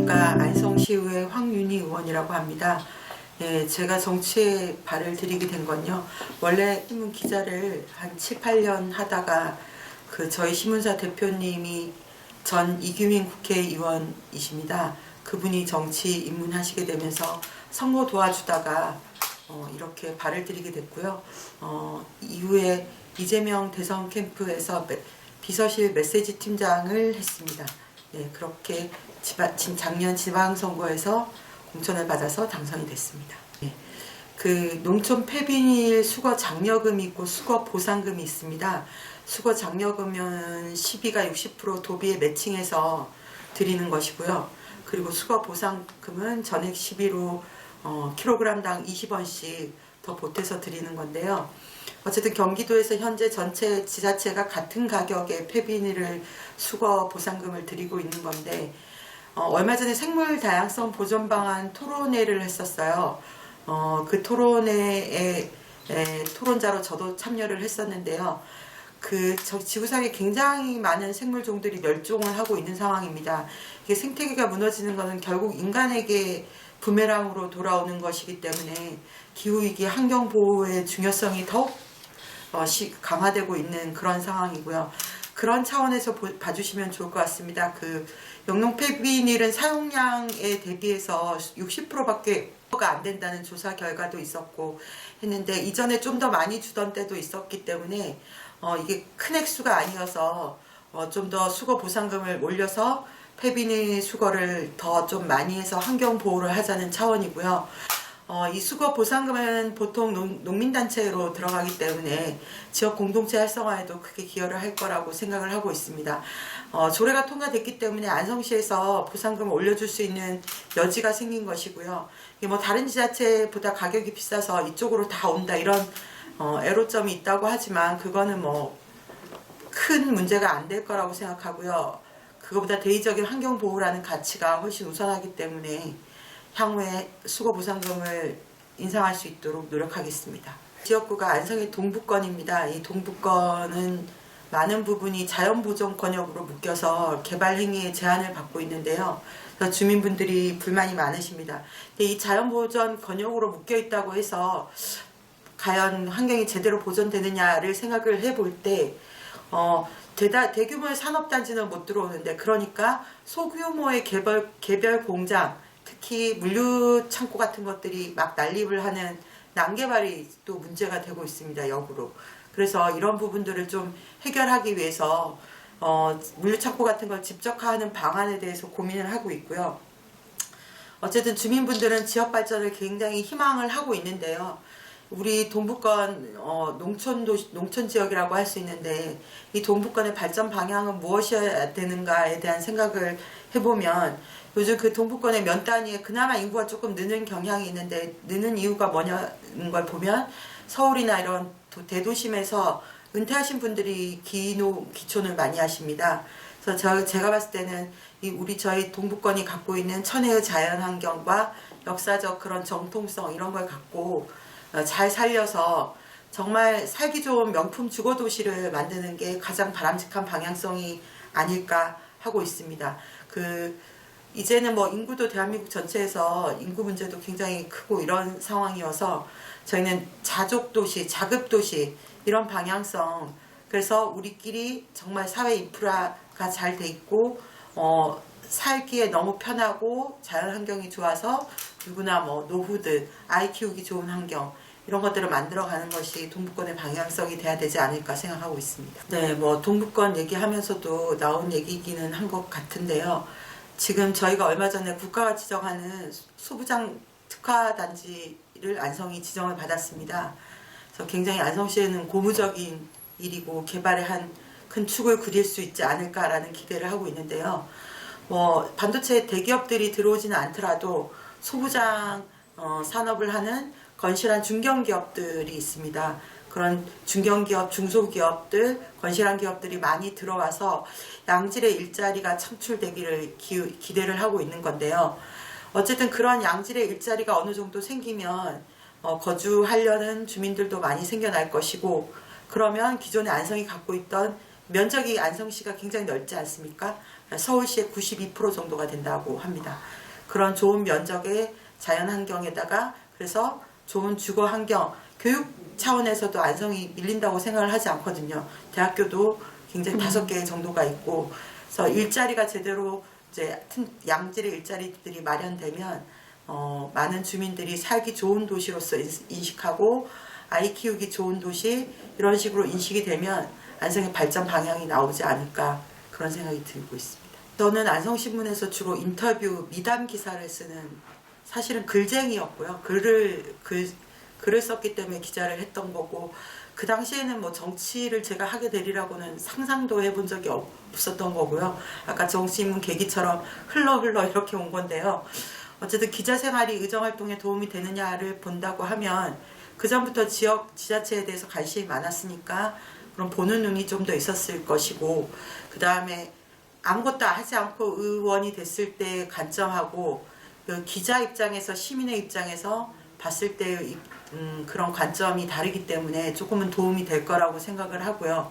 지역구가 안성시의회 황윤희 의원이라고 합니다. 예, 제가 정치에 발을 들이게 된 건요. 원래 신문 기자를 한 7, 8년 하다가 저희 신문사 대표님이 전 이규민 국회의원이십니다. 그분이 정치 입문하시게 되면서 선거 도와주다가 이렇게 발을 들이게 됐고요. 이후에 이재명 대선 캠프에서 비서실 메시지 팀장을 했습니다. 네, 그렇게 작년 지방선거에서 공천을 받아서 당선이 됐습니다. 네, 농촌 폐비닐 수거 장려금이 있고 수거 보상금이 있습니다. 수거 장려금은 시비가 60% 도비에 매칭해서 드리는 것이고요. 그리고 수거 보상금은 전액 시비로 킬로그램당 20원씩 더 보태서 드리는 건데요. 어쨌든 경기도에서 현재 전체 지자체가 같은 가격의 폐비닐을 수거 보상금을 드리고 있는 건데, 얼마 전에 생물 다양성 보존 방안 토론회를 했었어요. 그 토론회에 토론자로 저도 참여를 했었는데요. 지구상에 굉장히 많은 생물종들이 멸종을 하고 있는 상황입니다. 이게 생태계가 무너지는 것은 결국 인간에게 부메랑으로 돌아오는 것이기 때문에 기후위기 환경보호의 중요성이 더욱 강화되고 있는 그런 상황이고요. 그런 차원에서 봐주시면 좋을 것 같습니다. 영농 폐비닐은 사용량에 대비해서 60%밖에 안 된다는 조사 결과도 있었고 했는데, 이전에 좀 더 많이 주던 때도 있었기 때문에 이게 큰 액수가 아니어서 좀 더 수거 보상금을 올려서 폐비닐 수거를 더 좀 많이 해서 환경 보호를 하자는 차원이고요. 이 수거 보상금은 보통 농민단체로 들어가기 때문에 지역 공동체 활성화에도 크게 기여를 할 거라고 생각을 하고 있습니다. 조례가 통과됐기 때문에 안성시에서 보상금을 올려줄 수 있는 여지가 생긴 것이고요. 이게 다른 지자체보다 가격이 비싸서 이쪽으로 다 온다 이런 애로점이 있다고 하지만 그거는 큰 문제가 안 될 거라고 생각하고요. 그거보다 대의적인 환경 보호라는 가치가 훨씬 우선하기 때문에 향후에 수거 보상금을 인상할 수 있도록 노력하겠습니다. 지역구가 안성의 동북권입니다. 이 동북권은 많은 부분이 자연보존권역으로 묶여서 개발행위에 제한을 받고 있는데요. 그래서 주민분들이 불만이 많으십니다. 근데 이 자연보존권역으로 묶여 있다고 해서 과연 환경이 제대로 보존되느냐를 생각을 해볼 때 대규모의 산업단지는 못 들어오는데, 그러니까 소규모의 개별 공장, 특히 물류 창고 같은 것들이 막 난립을 하는 난개발이 또 문제가 되고 있습니다. 역으로. 그래서 이런 부분들을 좀 해결하기 위해서 물류 창고 같은 걸 집적화하는 방안에 대해서 고민을 하고 있고요. 어쨌든 주민분들은 지역 발전을 굉장히 희망을 하고 있는데요. 우리 동북권 농촌 지역이라고 할 수 있는데, 이 동북권의 발전 방향은 무엇이어야 되는가에 대한 생각을 해보면, 요즘 동북권의 면 단위에 그나마 인구가 조금 느는 경향이 있는데, 느는 이유가 뭐냐는 걸 보면 서울이나 이런 대도심에서 은퇴하신 분들이 기촌을 많이 하십니다. 그래서 제가 봤을 때는 저희 동북권이 갖고 있는 천혜의 자연환경과 역사적 그런 정통성 이런 걸 갖고 잘 살려서 정말 살기 좋은 명품 주거도시를 만드는 게 가장 바람직한 방향성이 아닐까 하고 있습니다. 이제는 인구도 대한민국 전체에서 인구 문제도 굉장히 크고 이런 상황이어서 저희는 자족도시, 자급도시 이런 방향성, 그래서 우리끼리 정말 사회 인프라가 잘 돼 있고 살기에 너무 편하고 자연환경이 좋아서 누구나 노후들 아이 키우기 좋은 환경 이런 것들을 만들어가는 것이 동북권의 방향성이 돼야 되지 않을까 생각하고 있습니다. 네, 동북권 얘기하면서도 나온 얘기기는 한 것 같은데요. 지금 저희가 얼마 전에 국가가 지정하는 소부장 특화단지를 안성이 지정을 받았습니다. 그래서 굉장히 안성시에는 고무적인 일이고 개발의 한 큰 축을 그릴 수 있지 않을까라는 기대를 하고 있는데요. 반도체 대기업들이 들어오지는 않더라도 소부장 산업을 하는 건실한 중견기업들이 있습니다. 그런 중견기업, 중소기업들, 건실한 기업들이 많이 들어와서 양질의 일자리가 창출되기를 기대를 하고 있는 건데요. 어쨌든 그런 양질의 일자리가 어느 정도 생기면 거주하려는 주민들도 많이 생겨날 것이고, 그러면 기존의 안성이 갖고 있던 면적이 안성시가 굉장히 넓지 않습니까? 서울시의 92% 정도가 된다고 합니다. 그런 좋은 면적의 자연 환경에다가 그래서 좋은 주거 환경, 교육 차원에서도 안성이 밀린다고 생각을 하지 않거든요. 대학교도 굉장히 5개 정도가 있고, 그래서 일자리가 제대로 이제 양질의 일자리들이 마련되면 많은 주민들이 살기 좋은 도시로서 인식하고 아이 키우기 좋은 도시 이런 식으로 인식이 되면 안성의 발전 방향이 나오지 않을까 그런 생각이 들고 있습니다. 저는 안성신문에서 주로 인터뷰 미담 기사를 쓰는 사실은 글쟁이였고요. 글을 썼기 때문에 기자를 했던 거고 그 당시에는 뭐 정치를 제가 하게 되리라고는 상상도 해본 적이 없었던 거고요. 아까 정치인문 계기처럼 흘러 이렇게 온 건데요. 어쨌든 기자 생활이 의정활동에 도움이 되느냐를 본다고 하면 그 전부터 지역 지자체에 대해서 관심이 많았으니까 그런 보는 눈이 좀 더 있었을 것이고, 그 다음에 아무것도 하지 않고 의원이 됐을 때 관점하고 그 기자 입장에서 시민의 입장에서 봤을 때 그런 관점이 다르기 때문에 조금은 도움이 될 거라고 생각을 하고요.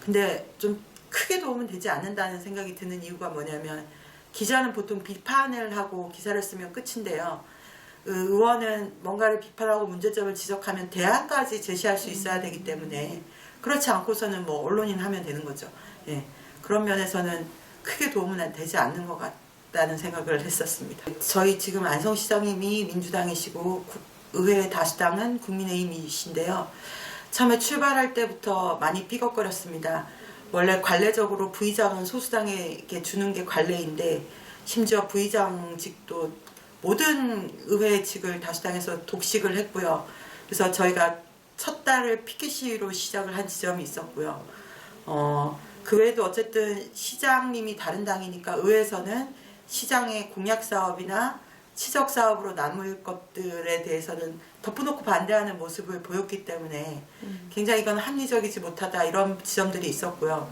근데 좀 크게 도움은 되지 않는다는 생각이 드는 이유가 뭐냐면 기자는 보통 비판을 하고 기사를 쓰면 끝인데요. 의원은 뭔가를 비판하고 문제점을 지적하면 대안까지 제시할 수 있어야 되기 때문에 그렇지 않고서는 뭐 언론인 하면 되는 거죠. 예. 그런 면에서는 크게 도움은 되지 않는 것 같다는 생각을 했었습니다. 저희 지금 안성시장님이 민주당이시고 의회 다수당은 국민의힘이신데요. 처음에 출발할 때부터 많이 삐걱거렸습니다. 원래 관례적으로 부의장은 소수당에게 주는 게 관례인데 심지어 부의장직도 모든 의회직을 다수당에서 독식을 했고요. 그래서 저희가 첫 달을 피켓 시위로 시작을 한 지점이 있었고요. 그 외에도 어쨌든 시장님이 다른 당이니까 의회에서는 시장의 공약 사업이나 치적 사업으로 남을 것들에 대해서는 덮어놓고 반대하는 모습을 보였기 때문에 굉장히 이건 합리적이지 못하다 이런 지점들이 있었고요.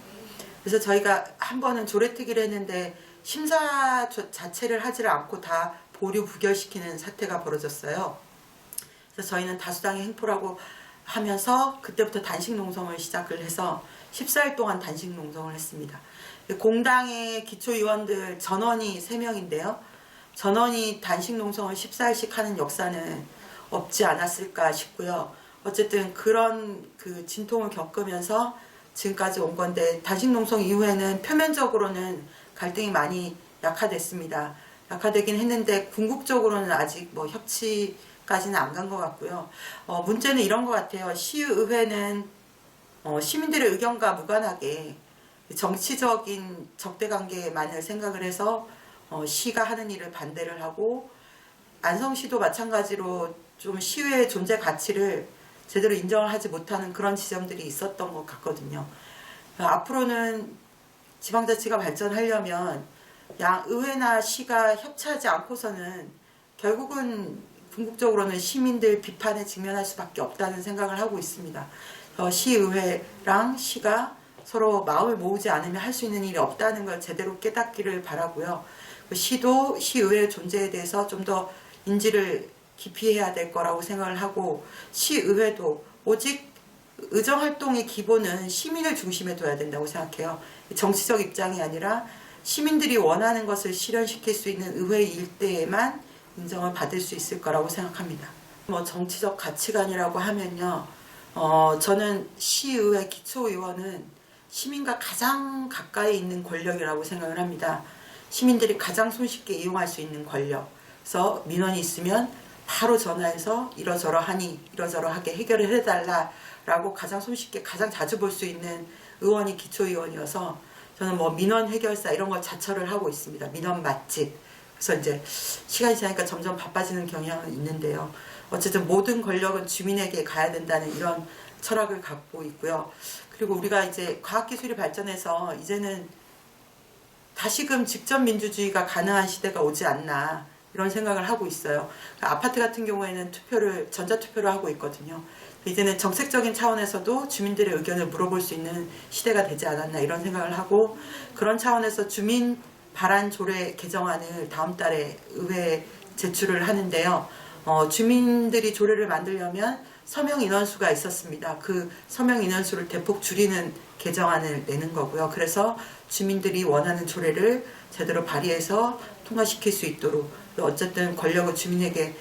그래서 저희가 한 번은 조례특위를 했는데 심사 자체를 하지를 않고 다 보류 부결시키는 사태가 벌어졌어요. 그래서 저희는 다수당의 횡포라고 하면서 그때부터 단식 농성을 시작을 해서 14일 동안 단식 농성을 했습니다. 공당의 기초위원들 전원이 3명인데요. 전원이 단식 농성을 14일씩 하는 역사는 없지 않았을까 싶고요. 어쨌든 그런 그 진통을 겪으면서 지금까지 온 건데 단식 농성 이후에는 표면적으로는 갈등이 많이 약화됐습니다. 약화되긴 했는데 궁극적으로는 아직 뭐 협치까지는 안 간 것 같고요. 문제는 이런 것 같아요. 시의회는 시민들의 의견과 무관하게 정치적인 적대관계만을 생각을 해서 시가 하는 일을 반대를 하고 안성시도 마찬가지로 좀 시의회의 존재 가치를 제대로 인정을 하지 못하는 그런 지점들이 있었던 것 같거든요. 앞으로는 지방자치가 발전하려면 의회나 시가 협치하지 않고서는 결국은 궁극적으로는 시민들 비판에 직면할 수밖에 없다는 생각을 하고 있습니다. 시의회랑 시가 서로 마음을 모으지 않으면 할 수 있는 일이 없다는 걸 제대로 깨닫기를 바라고요. 시도 시의회의 존재에 대해서 좀 더 인지를 깊이 해야 될 거라고 생각을 하고 시의회도 오직 의정활동의 기본은 시민을 중심에 둬야 된다고 생각해요. 정치적 입장이 아니라 시민들이 원하는 것을 실현시킬 수 있는 의회 일대에만 인정을 받을 수 있을 거라고 생각합니다. 뭐 정치적 가치관이라고 하면요. 저는 시의회 기초의원은 시민과 가장 가까이 있는 권력이라고 생각을 합니다. 시민들이 가장 손쉽게 이용할 수 있는 권력. 그래서 민원이 있으면 바로 전화해서 이러저러하게 해결을 해달라라고 가장 손쉽게 가장 자주 볼 수 있는 의원이 기초의원이어서 저는 뭐 민원 해결사 이런 걸 자처를 하고 있습니다. 민원 맛집. 그래서 이제 시간이 지나니까 점점 바빠지는 경향은 있는데요. 어쨌든 모든 권력은 주민에게 가야 된다는 이런 철학을 갖고 있고요. 그리고 우리가 이제 과학기술이 발전해서 이제는 다시금 직접 민주주의가 가능한 시대가 오지 않나 이런 생각을 하고 있어요. 아파트 같은 경우에는 전자투표를 하고 있거든요. 이제는 정책적인 차원에서도 주민들의 의견을 물어볼 수 있는 시대가 되지 않았나 이런 생각을 하고, 그런 차원에서 주민 발안 조례 개정안을 다음 달에 의회에 제출을 하는데요. 주민들이 조례를 만들려면 서명 인원수가 있었습니다. 그 서명 인원수를 대폭 줄이는 개정안을 내는 거고요. 그래서 주민들이 원하는 조례를 제대로 발의해서 통과시킬 수 있도록 어쨌든 권력을 주민에게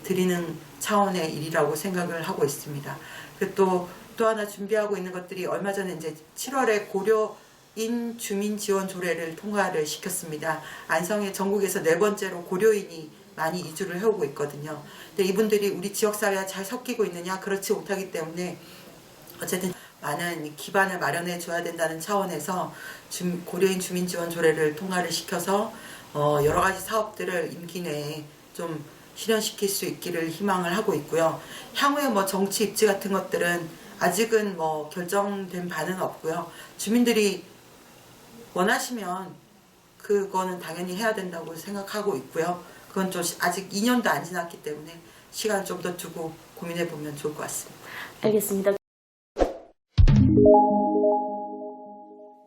드리는 차원의 일이라고 생각을 하고 있습니다. 그리고 또 하나 준비하고 있는 것들이 얼마 전에 이제 7월에 고려인 주민 지원 조례를 통과를 시켰습니다. 안성에 전국에서 4번째로 고려인이 많이 이주를 해오고 있거든요. 근데 이분들이 우리 지역사회와 잘 섞이고 있느냐? 그렇지 못하기 때문에 어쨌든 많은 기반을 마련해 줘야 된다는 차원에서 고려인 주민 지원 조례를 통과를 시켜서 여러 가지 사업들을 임기 내에 좀 실현시킬 수 있기를 희망을 하고 있고요. 향후에 뭐 정치 입지 같은 것들은 아직은 뭐 결정된 바는 없고요. 주민들이 원하시면 그거는 당연히 해야 된다고 생각하고 있고요. 그건 좀 아직 2년도 안 지났기 때문에 시간 좀 더 두고 고민해 보면 좋을 것 같습니다. 알겠습니다.